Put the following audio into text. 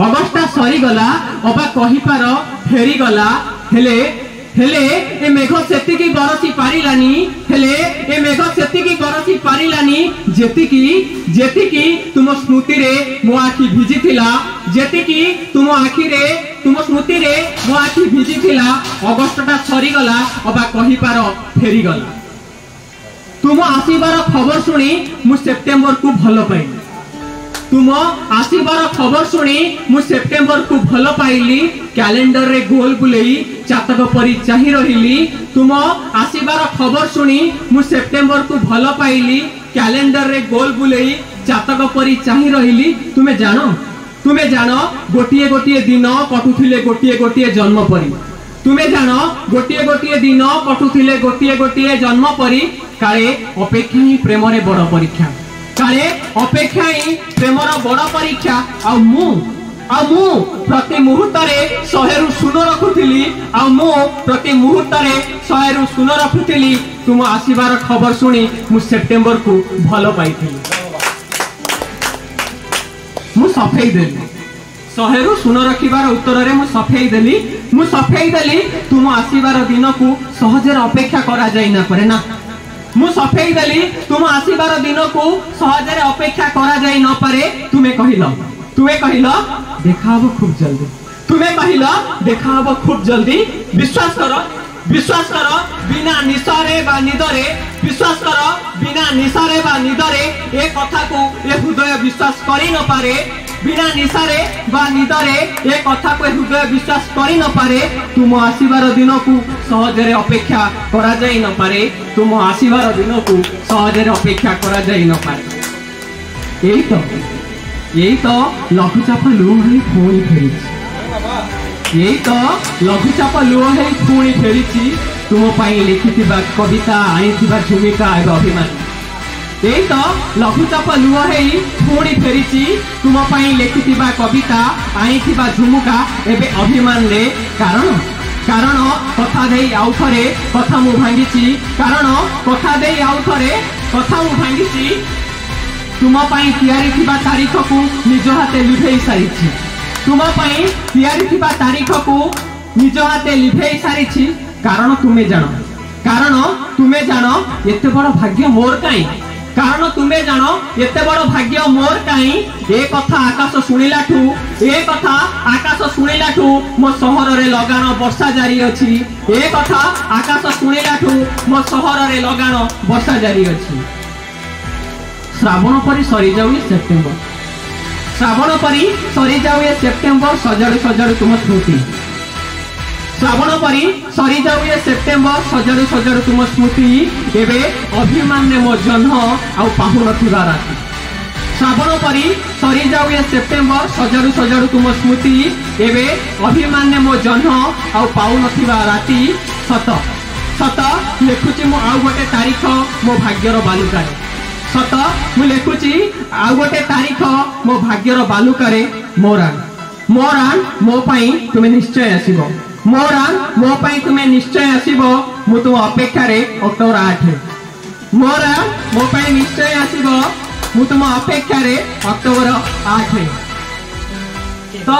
Agusta सरीगला अबा कहीपार फेरीगला हेले हेले ए मेघ सेतिकी बरसी पारिलानी हेले ए मेघ सेतिकी बरसी पारिलानी जेतिकी तुम स्मृति रे मो आखि भिजिथिला जेतिकी तुम आखि रे तुम स्मृति रे मो आखि भिजिथिला अगस्टटा सरीगला अबा कहीपार फेरीगला तुम आसीबार खबर सुनी मु सेप्टेम्बर को भल पाइली तुम आसीबार खबर सुनी मु सेप्टेम्बर को भल पाइली कैलेंडर रे गोल बुलेई चातक परी चाहि रहिली तुम आसीबार खबर सुनी मु सेप्टेम्बर को भल पाइली कैलेंडर रे गोल बुलेई चातक परी चाहि रहिली तुमे जानो गोटिए गोटिए दिन कटुथिले गोटिए गोटिए जन्म परी तुमे जानो गोटिए गोटिए दिन कटुथिले गोटिए गोटिए जन्म परी काले अपेक्षा ही प्रेम रे बड़ परीक्षा काले अपेक्षा ही प्रेमर बड़ परीक्षा आ मु प्रति मुहूर्त रे 100 रु शून रखुथिली आ मु प्रति मुहूर्त रे 100 रु शून रखुथिली तुम आसीबार खबर सुनी मु सेप्टेम्बर को भल पाइथिली मु सफेई देली 100 रु शून रखिबार उत्तर रे मु सफेई देली तुम आसीबार दिन को सहजरे अपेक्षा करा जाई ना परे ना मु सफेई देली तुम आसीबार दिन को सहजरे अपेक्षा करा जाई न पारे तुमे कहिलो देखाबो खूब जल्दी तुमे कहिलो देखाबो खूब जल्दी विश्वास करो बिना निशारे बा निदरे विश्वास करो बिना निशारे बा निदरे ए कथा को ए हृदय विश्वास करि न पारे बिना निशारे बा निदरे ए कथा को हृदय विश्वास करि न पारे तुम आसीबार दिन को सहजरे अपेक्षा करा जाई न पारे तुम आसीबार दिन को सहजरे अपेक्षा करा जाई न पारे यही तो लघुचाप लुह है पुणी फेरी तुम पाई लिखिथिबा कविता आनीथिबा झुमिका एवं अभिमान यही तो लघुचाप लुह है पुणी फेरी तुम पाई लिखिथिबा कविता आनीथिबा झुमुका एवं अभिमान रे कारण कथा देई आउ थरे कथा मु भांगिची कारण कथा देई आउ थरे कथा मु भांगिची तुम पाई तैयारी थिबा तारीख को निज हाथे लिभेई सारिछि तुम पाई तैयारी थिबा तारीख को निज हाथे लिभेई सारिछि कारण तुमे जानो एते बड़ भाग्य मोर काई कारण तुमे जानो एते बड़ भाग्य मोर काई ए कथा आकाश सुनिलाठू मो सहर रे लगान वर्षा जारी अछि ए कथा आकाश सुनिलाठू मो सहर रे लगान वर्षा जारी अछि श्रावण परी सरी जाऊ सेप्टेम्बर सजाड़ू सजाड़ू तुम स्मृति श्रावण परी सरी जाऊ सेप्टेम्बर सजाड़ू तुम स्मृति एबे अभिमान ने मो जन्म आउ पाहु नथिबा राति श्रावण परी सरी जाऊ सेप्टेम्बर सजाड़ू तुम स्मृति एबे अभिमान ने मो जन्म आउ पाहु नथिबा राति सत लिखुची मो आउ गोटे तारीख मो भाग्यर बालुकारे सत मु लिखुची आउ गोटे तारीख मो भाग्यर बालुकारे मोरान मो पाई तुमे निश्चय आसीबो मोरान मो पाई तुमे निश्चय आसीबो मु तुम अपेक्षा रे अक्टोबर 8 मोरान मो पाई निश्चय आसीबो मु तुम अपेक्षा रे अक्टोबर 8 तो